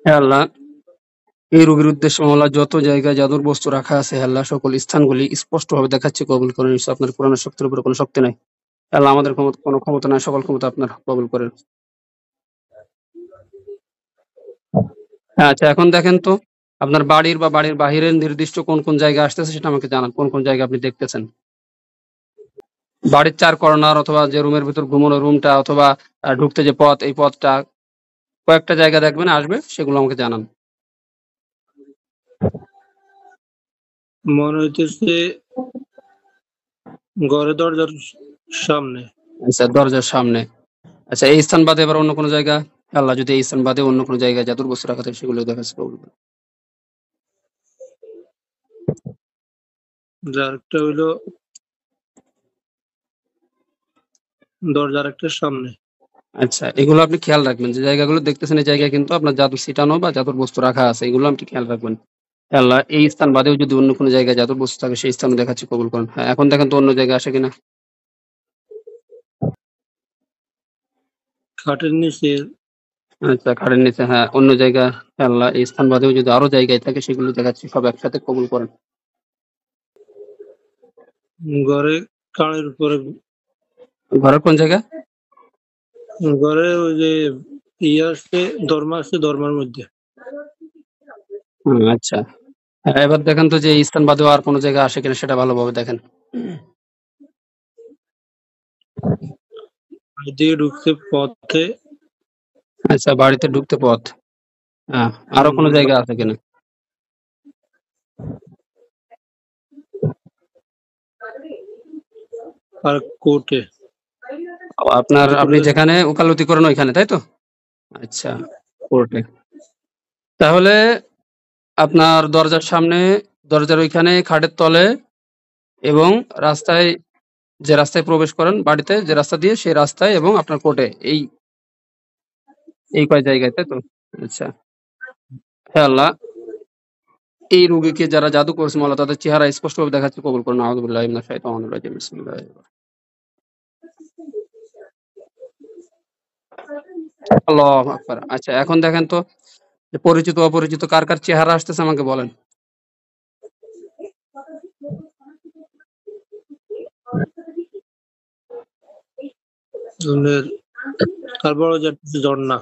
হে আল্লাহ, এই রোগীর উদ্দেশ্যে মাওলা যত জায়গায় জাদুর বস্তু রাখা আছে, হে আল্লাহ সকল স্থানগুলি স্পষ্টভাবে দেখাচ্ছি, কবুল করেন। নিশ্চয় আপনার কোরআনের শক্তির উপরে কোনো শক্তি নাই। হে আল্লাহ, আমাদের কোনো ক্ষমতা নাই, সকল ক্ষমতা আপনার, কবুল করেন। হ্যাঁ, আচ্ছা, এখন দেখেন তো আপনার বাড়ির বা বাড়ির বাহিরের নির্দিষ্ট কোন কোন জায়গা আসতেছে সেটা আমাকে জানান। কোন কোন জায়গা আপনি দেখতেছেন? বাড়ির চার কর্নার অথবা যে রুমের ভিতর ঘুমানো রুমটা অথবা ঢুকতে যে পথ, এই পথটা কয়েকটা জায়গা দেখবেন আসবে, সেগুলো আমাকে জানান। মনে হইতেছে ঘরের দরজার সামনে। আচ্ছা, দরজার সামনে। আচ্ছা, এই স্থান বাদে এবার অন্য কোনো জায়গা? আল্লাহ, যদি এই স্থান বাদে অন্য কোনো জায়গায় জাদুর বস্তু রাখা থাকে সেগুলো দেখাচ্ছে, কবুল করেন। যার একটা হইলো দরজার একটা সামনে। আচ্ছা, এগুলো আপনি খেয়াল রাখবেন, যে জায়গাগুলো দেখতেছেন এই জায়গায় কিন্তু আপনার জাদু ছিটানো বা জাদুর বস্তু রাখা আছে, এগুলো আপনি খেয়াল রাখবেন। হে আল্লাহ, এই স্থান বাদেও যদি অন্য কোনো জায়গায় জাদুর বস্তু থাকে সেই স্থানে দেখাচ্ছি, কবুল করেন। হ্যাঁ, এখন দেখেন তো অন্য জায়গায় আসে কিনা। খাটের নিচে, আচ্ছা, খাটের নিচে, হ্যাঁ, অন্য জায়গা। হে আল্লাহ, এই স্থান বাদেও যদি আরো জায়গায় থাকে সেগুলো দেখাচ্ছি, সব একসাথে কবুল করেন। ঘরে কানের উপরে, ঘরের কোন জায়গা? ঘরে ওই যে ইয়ে আছে, দরমা আছে, দরমার মধ্যে। আচ্ছা, হ্যাঁ, এবার দেখেন তো যে এই স্থান বাদেও আর কোনো জায়গা আসে কিনা সেটা ভালোভাবে দেখেন। দিয়ে ঢুকতে পথে। আচ্ছা, বাড়িতে ঢুকতে পথ। হ্যাঁ, আরো কোনো জায়গা আছে কিনা? আর কোর্টে। আপনি যেখানে ওকালতি করেন ওইখানে, তাই তো? আচ্ছা, কোর্টে। তাহলে আপনার দরজার সামনে, দরজার ওইখানে, খাটের তলে এবং রাস্তায়, যে রাস্তায় প্রবেশ করেন বাড়িতে, যে রাস্তা দিয়ে সেই রাস্তায় এবং আপনার কোর্টে, এই এই কয় জায়গায়, তাই তো? আচ্ছা, হ্যাঁ আল্লাহ, এই রোগীকে যারা জাদু করছে মাওলা তাদের চেহারা স্পষ্টভাবে দেখাচ্ছে, কবুল করুন। আউযু বিল্লাহি মিনাশ শাইতানির রাজিম। বিসমিল্লাহির আল্লাহু আকবার। আচ্ছা, এখন দেখেন তো যে পরিচিত অপরিচিত কার কার চেহারা আসতেছে আমাকে বলেন। আর বড় জ্যাঠুস ঝর্ণা।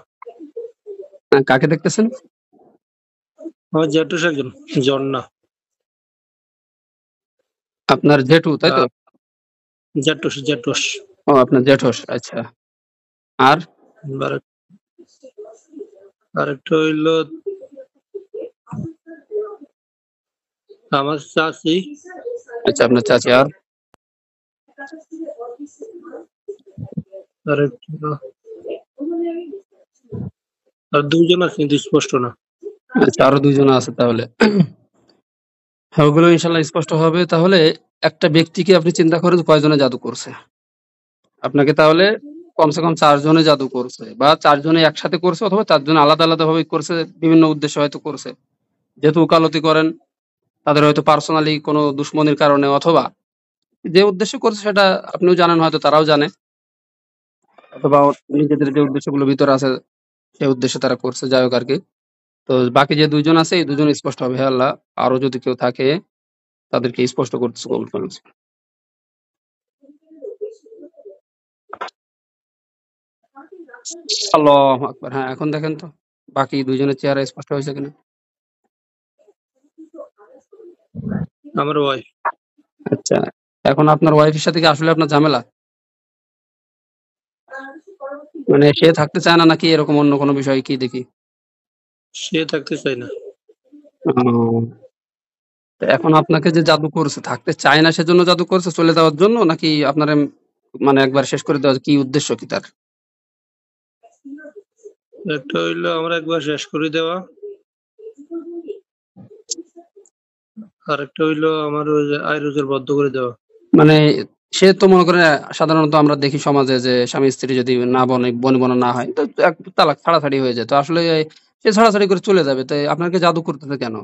কাকে দেখতেছেন? আমার জ্যাঠুস একজন, ঝর্ণা। আপনার জেঠু, তাই তো? জ্যাঠুস, জ্যাঠুস। ও, আপনার জেঠস। আচ্ছা, আর আরেকটা হইলো আমার চাচি। আচ্ছা, আপনার চাচি। আর আর দুইজন আছে কিন্তু স্পষ্ট না। আচ্ছা, আরো দুইজন আছে তাহলে। হ্যাঁ, ওগুলো ইনশাল্লাহ স্পষ্ট হবে। তাহলে একটা ব্যক্তিকে আপনি চিন্তা করেন কয়জনে জাদু করছে। আপনাকে তাহলে কমসে কম ৪ জনে জাদু করছে, বা ৪ জনে একসাথে করছে অথবা ৪ জন আলাদা আলাদা ভাবে করছে, বিভিন্ন উদ্দেশ্যে হয়তো করছে। যেহেতু ওকালতি করেন, তাদের হয়তো পার্সোনালি কোনো দুশ্মনির কারণে, অথবা যে উদ্দেশ্যে করছে সেটা আপনিও জানেন, হয়তো তারাও জানে, অথবা নিজেদের যে উদ্দেশ্যগুলো ভিতরে আছে সেই উদ্দেশ্যে তারা করছে। যাই হোক আরকি। তো বাকি যে ২ জন আছে এই ২ জন স্পষ্ট হবে। হে আল্লাহ, আরো যদি কেউ থাকে তাদেরকে স্পষ্ট করতেছে, কবুল করেন। আল্লাহু আকবার। হ্যাঁ, এখন দেখেন তো বাকি ২ জনের চেহারা স্পষ্ট হয়েছে কিনা? আমার ওয়াইফ। আচ্ছা, এখন আপনার ওয়াইফের সাথে কি আসলে আপনার ঝামেলা? মানে সে থাকতে চায় না নাকি এরকম অন্য কোনো বিষয় কি দেখি? সে থাকতে চায় না। ও, তো এখন আপনাকে যে জাদু করছে, থাকতে চায় না সেজন্য জাদু করছে, চলে যাওয়ার জন্য, নাকি আপনারে মানে একবার শেষ করে দেওয়ার কি উদ্দেশ্য কি তার? একটা হইলো আমার একবার শেষ করে দেওয়া, আর একটা হইলো আমার ওই যে আয় রোজগার বদ্ধ করে দেওয়া। মানে সে তো মনে করেন, সাধারণত আমরা দেখি সমাজে যে স্বামী-স্ত্রী যদি না বনিবনা না হয় তো এক তালাক ছাড়াছাড়ি হয়ে যায়। তো আসলে সে ছাড়াছাড়ি করে চলে যাবে। তো আপনাকে জাদু করতেছে কেন?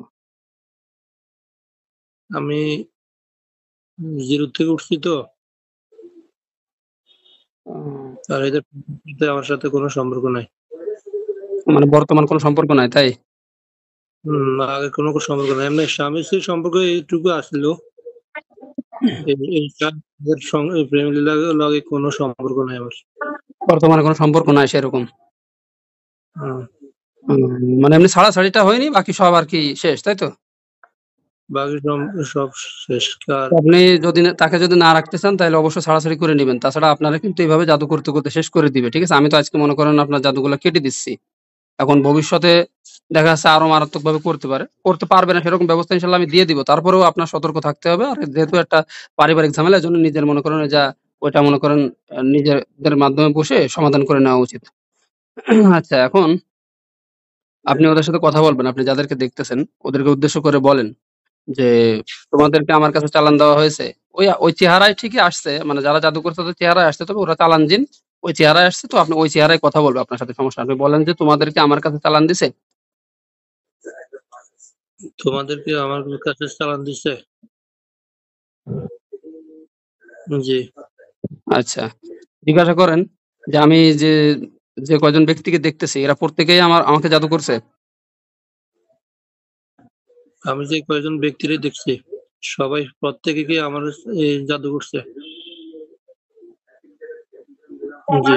আমি জিরো থেকে উঠছি তো, ও, আর এদের আমার সাথে কোনো সম্পর্ক নাই। মানে বর্তমান কোনো সম্পর্ক নাই, তাই? আগে কোনো সম্পর্ক নাই। এমনি স্বামী স্ত্রীর সম্পর্ক এইটুকু আছিল। এর সঙ্গে প্রেম লগে কোনো সম্পর্ক নাই আমার। বর্তমানে কোনো সম্পর্ক নাই সেরকম। হুম। মানে এমনি ছাড়াছাড়িটা হয়নি, বাকি সব আরকি শেষ, তাই তো? বাকি সব শেষ। আর আপনি তাকে যদি না রাখতে চান তাহলে অবশ্যই ছাড়াছাড়ি করে নিবেন। তাছাড়া আপনারা কিন্তু এভাবে জাদু করতে, করতে শেষ করে দিবে। ঠিক আছে? আমি তো আজকে মনে করেন আপনার জাদুগুলা কেটে দিচ্ছি। এখন ভবিষ্যতে দেখা যাচ্ছে আরো মারাত্মকভাবে করতে পারে। করতে পারবে না সেরকম ব্যবস্থা ইনশাআল্লাহ আমি দিয়ে দিব। তারপরেও আপনার সতর্ক থাকতে হবে। আর যেহেতু একটা পারিবারিক ঝামেলা এজন্য নিজের মনে করেন ওইটা মনে করেন নিজেদের মাধ্যমে বসে সমাধান করে নেওয়া উচিত। আচ্ছা, এখন আপনি ওদের সাথে কথা বলবেন। আপনি যাদেরকে দেখতেছেন ওদেরকে উদ্দেশ্য করে বলেন যে, "তোমাদেরকে আমার কাছে চালান দেওয়া হয়েছে।" ওই চেহারায় ঠিকই আসছে। মানে যারা জাদু করছে তাদের চেহারায় আসছে। তবে ওরা চালান জিন। ওই চেহারায় আসছে, তো আপনি ওই চেহারায় কথা বলবে আপনার সাথে, সমস্যা নাই। আপনি বলেন যে, "তোমাদেরকে আমার কাছে চালান দিছে?" তোমাদেরকে আমার কাছে চালান দিছে? জি। আচ্ছা। জিজ্ঞাসা করেন যে, "আমি যে কয়জন ব্যক্তিকে দেখতেছি এরা প্রত্যেকেই আমাকে জাদু করছে?" আমি যে কয়জন ব্যক্তিরে দেখছি সবাই প্রত্যেকে কি আমার জাদু করছে? জি।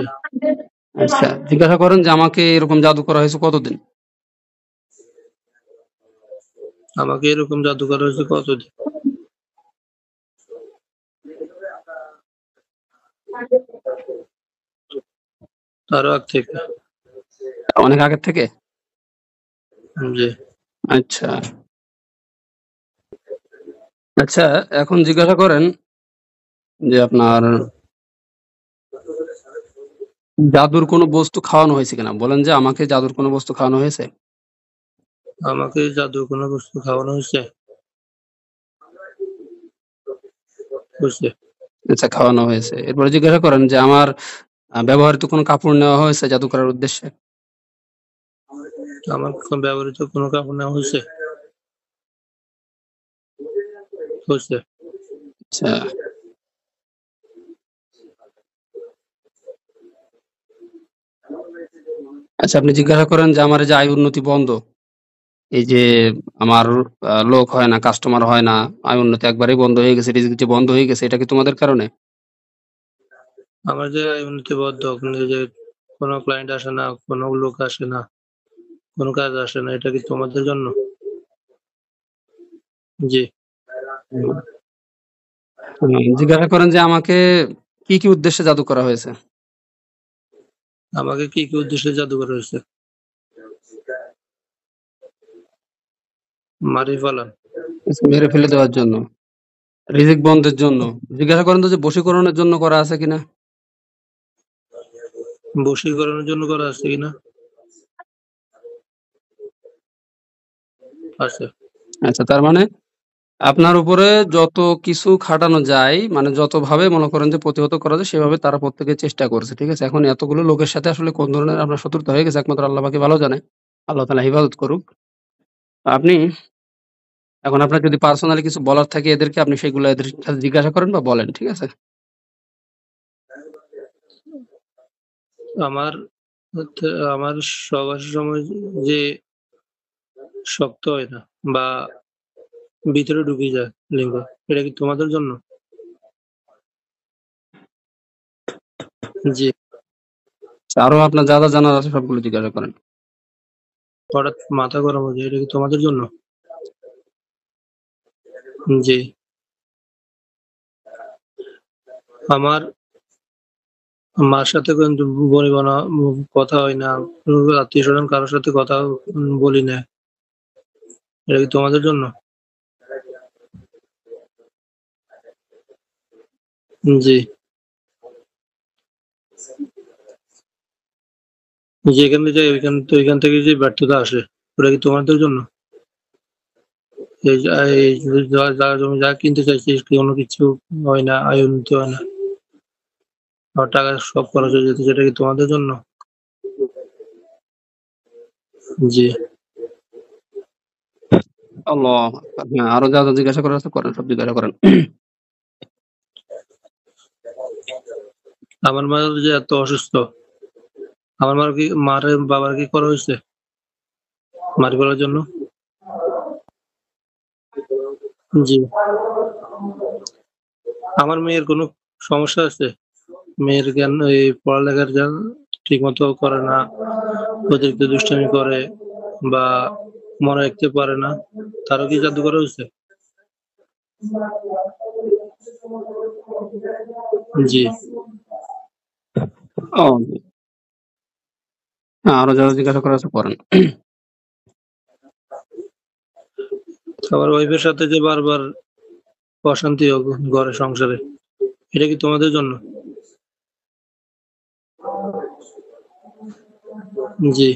আচ্ছা। জিজ্ঞাসা করেন যে, "আমাকে এরকম জাদু করা হয়েছে কতদিন?" আমাকে এরকম জাদু করা হয়েছে কতদিন? তারও আগ থেকে। অনেক আগের থেকে? জি। আচ্ছা। আচ্ছা, এখন জিজ্ঞাসা করেন যে আপনার জাদুর কোনো বস্তু খাওয়ানো হয়েছে কিনা? বলেন যে, "আমাকে জাদুর কোনো বস্তু খাওয়ানো হয়েছে?" আমাকে জাদুর কোনো বস্তু খাওয়ানো হয়েছে? হইছে। আচ্ছা, খাওয়ানো হয়েছে। এরপরে জিজ্ঞাসা করেন যে, "আমার ব্যবহৃত কোনো কাপড় নেওয়া হয়েছে জাদু করার উদ্দেশ্যে?" আমার ব্যবহৃত কোনো কাপড় নেওয়া হয়েছে? হইছে। আচ্ছা। আচ্ছা, আপনি জিজ্ঞাসা করেন যে, "আমার এই যে আয় উন্নতি বন্ধ, এই যে আমার লোক হয় না, কাস্টমার হয় না, আয় উন্নতি একবারেই বন্ধ হয়ে গেছে, রিজিক যে বন্ধ হয়ে গেছে, এটা কি তোমাদের কারণে?" আমার যে উন্নতি বদ্ধ যে কোনো ক্লায়েন্ট আসে না, কোনো লোক আসে না, কোনো কাজ আসে না, এটা কি তোমাদের জন্য? জি। হুম। জিজ্ঞাসা করেন যে, "আমাকে কি, কি উদ্দেশ্যে জাদু করা হয়েছে?" আমাকে কি উদ্দেশ্যে জাদু করা হয়েছে? মারিয়ে ফেলান। আচ্ছা, মেরে ফেলে দেওয়ার জন্য, রিজিক বন্ধের জন্য। জিজ্ঞাসা করেন তো যে বশীকরণের জন্য করা আছে কিনা? বশীকরণের জন্য করা আছে কিনা? আছে। আচ্ছা, তার মানে আপনার উপরে যত কিছু খাটানো যায়, মানে যতভাবে মনে করেন যে প্রতিহত করা যায় সেভাবে তারা প্রত্যেকে চেষ্টা করছে। ঠিক আছে? এখন এতগুলো লোকের সাথে আসলে কোন ধরনের আপনার শত্রুতা হয়ে গেছে একমাত্র আল্লাহ পাকই ভালো জানে। আল্লাহ তাআলা হেফাজত করুক। আপনি এখন আপনার যদি পার্সোনালি কিছু বলার থাকে এদেরকে, আপনি সেগুলো এদের সাথে জিজ্ঞাসা করেন বা বলেন। ঠিক আছে? আমার আমার সবার সময় যে শক্ত হয় না বা ভিতরে ঢুকে যায় লিঙ্গ, এটা কি তোমাদের জন্য? জি। আরো আপনার যা জানার আছে সবগুলো জিজ্ঞাসা করেন। হঠাৎ মাথা গরম হয়ে যায়, এটা কি তোমাদের জন্য? জি। আমার মার সাথে কিন্তু বনিব না, কথা হয় না, আত্মীয়-স্বজন কারো সাথে কথা বলি না। এটা কি তোমাদের জন্য? জি। যেখানে যাই ওইখান থেকে যে ব্যর্থতা আসে, ওটা কি তোমাদের জন্য? এই যার জমি যা কিনতে চাইছিস কোনো কিছু হয় না, আয় উন্নতি হয় না। আমার টাকা সব খরচ হয়ে যেত, সেটা কি তোমাদের জন্য? জি। আল্লাহু আকবার। হ্যাঁ, আরো যা জিজ্ঞাসা করার আছে করেন, সব জিজ্ঞাসা করেন। আমার মা যে এত অসুস্থ, আমার মার বাবার কি করা হয়েছে মারি ফেলার জন্য? জি। আমার মেয়ের কোনো সমস্যা আছে? মেয়ের জ্ঞান এই পড়ালেখার জ্ঞান ঠিকমতো করে না, অতিরিক্ত দুষ্টামি করে বা মনে রাখতে পারে না। তারও কি জাদু করা হইছে? জি। ও আরো যারা জিজ্ঞাসা করার আছে করেন। আমার ওয়াইফের সাথে যে বারবার অশান্তি ঘরে সংসারে, এটা কি তোমাদের জন্য? জি।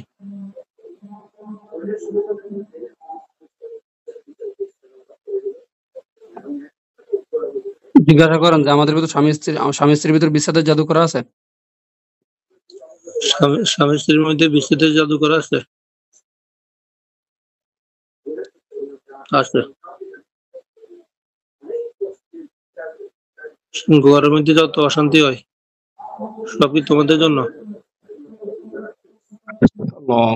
জিজ্ঞাসা করেন যে আমাদের ভিতর স্বামী স্ত্রীর ভিতর বিচ্ছেদের জাদু করা আছে? স্বামী স্ত্রীর মধ্যে বিচ্ছেদের জাদু করা আছে? আছে। ঘরের মধ্যে যত অশান্তি হয় সব কি তোমাদের জন্য? আল্লাহ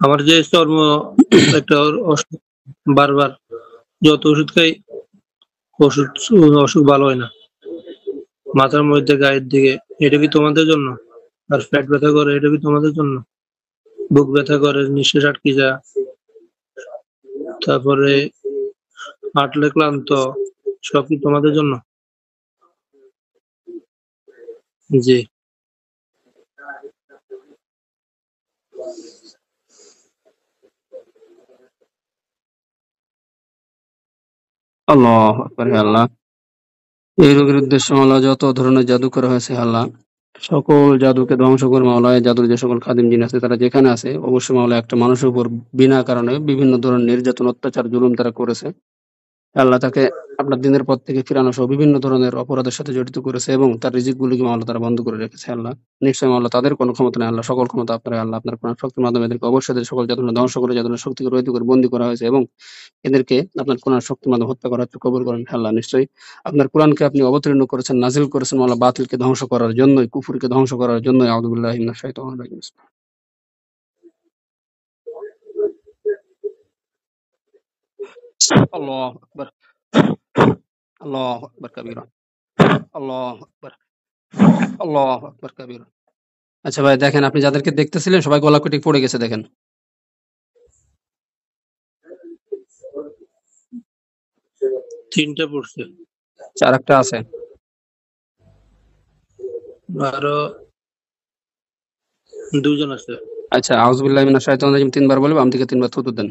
আমার যে চর্ম একটা অসুখ বারবার যত ওষুধ খাই অসুখ ভালো হয় না। মাথার মধ্যে গায়ের দিকে, এটা কি তোমাদের জন্য? আর পেট ব্যথা করে, এটা কি তোমাদের জন্য? বুক ব্যথা করে, নিঃশ্বাস আটকে যায়, তারপরে হাঁটলে ক্লান্ত, সব কি তোমাদের জন্য? জি। আল্লাহু আকবার, হে আল্লাহ। এই রোগের উদ্দেশ্যে মাওলা যত ধরনের জাদু করা হয়েছে আল্লাহ, সকল জাদুকে ধ্বংস করে মাওলা এই জাদুর যে সকল খাদিম জিন আছে তারা যেখানে আছে অবশ্যই মাওলা একটা মানুষের উপর বিনা কারণে বিভিন্ন ধরনের নির্যাতন, অত্যাচার, জুলুম তারা করেছে। আল্লাহ তাকে আপনার দিনের পথ থেকে ফিরানো সহ বিভিন্ন ধরনের অপরাধের সাথে জড়িত করেছে এবং তার রিজিকগুলোকে মাওলা তারা বন্ধ করে রেখেছে আল্লাহ। নিশ্চয়ই মাওলা তাদের কোনো ক্ষমতা নেই আল্লাহ, সকল ক্ষমতা আপনার আল্লাহ। আপনার কোরআন শক্তির মাধ্যমে এদেরকে অবশ্যই এদের সকল জাদু ধ্বংস করে জাদুর শক্তিকে রহিত করে বন্দী করা হয়েছে এবং এদেরকে আপনার কোরআন শক্তির মাধ্যমে হত্যা করা হচ্ছে। কবুল করেন হে আল্লাহ। নিশ্চয়ই আপনার কোরআনকে আপনি অবতীর্ণ করেছেন, নাজিল করেছেন মাওলা বাতিলকে ধ্বংস করার জন্যই, কুফরকে ধ্বংস করার জন্যই। আউযু বিল্লাহি মিনাশ শাইতানির রাজিম। আল্লাহু আকবার। আল্লাহু আকবার কাবীরা। আল্লাহু আকবার। আল্লাহু আকবার কাবীরা। আচ্ছা ভাই দেখেন, আপনি যাদেরকে দেখতেছিলেন সবাই গলাকটি পড়ে গেছে দেখেন। ৩ টা পড়ছে। আচ্ছা আরেকটা আছে। আরো ২ জন আছে। আচ্ছা আউযু বিল্লাহি মিনাশ শাইতানির রাজিম ৩ বার বলে বাম দিকে ৩ বার থুতু দেন।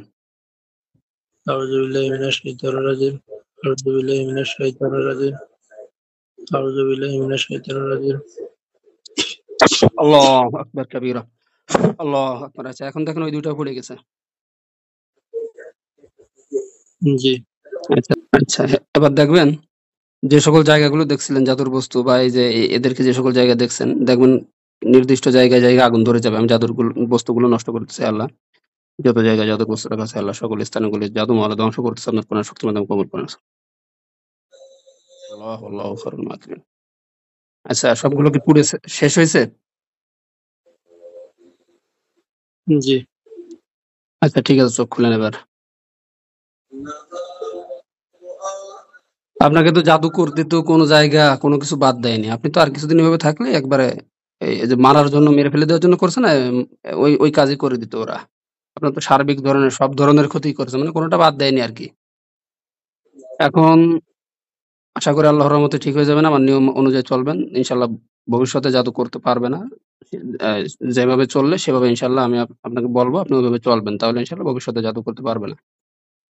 আউযু বিল্লাহি মিনাশ শাইতানির রাজিম। আউযু বিল্লাহি মিনাশ শাইতানির রাজিম। আউযু বিল্লাহি মিনাশ শাইতানির রাজিম। আল্লাহু আকবার কাবীরা। আল্লাহু আকবার। আচ্ছা এখন দেখেন ওই ২ টা পড়ে গেছে। জি। আচ্ছা, আচ্ছা এবার দেখবেন যে সকল জায়গাগুলো দেখছিলেন জাদুর বস্তু বা এই যে এদেরকে যে সকল জায়গায় দেখছেন, দেখবেন নির্দিষ্ট জায়গায় আগুন ধরে যাবে। আমি বস্তুগুলো নষ্ট করতেছি আল্লাহ। যত জায়গায় জাদুর বস্তু রাখা আছে আল্লাহ সকল স্থানগুলি জাদু মাওলা ধ্বংস করতেছে আপনার কোরআন শক্তির মাধ্যমে কবুল করেন। আল্লাহু খায়রুল মাকিরিন। আচ্ছা সবগুলো কি পুড়ে শেষ হয়েছে? জি। আচ্ছা ঠিক আছে, চোখ খুলেন এবার। আপনাকে তো জাদু করতে তো কোনো জায়গা কোনো কিছু বাদ দেয়নি। আপনি তো আর কিছুদিন এভাবে থাকলে একবারে এই যে মারার জন্য, মেরে ফেলে দেওয়ার জন্য করছে না, ওই কাজই করে দিত ওরা। আপনার তো সার্বিক ধরনের সব ধরনের ক্ষতিই করেছে। মানে কোনটা বাদ দেয়নি আরকি। এখন আশা করি আল্লাহর রহমতে ঠিক হয়ে যাবেন। আমার নিয়ম অনুযায়ী চলবেন। ইনশাআল্লাহ ভবিষ্যতে জাদু করতে পারবে না। আ যেভাবে চললে সেভাবে ইনশাআল্লাহ আমি আপনাকে বলব, আপনি ওইভাবে চলবেন। তাহলে ইনশাআল্লাহ ভবিষ্যতে জাদু করতে পারবে না।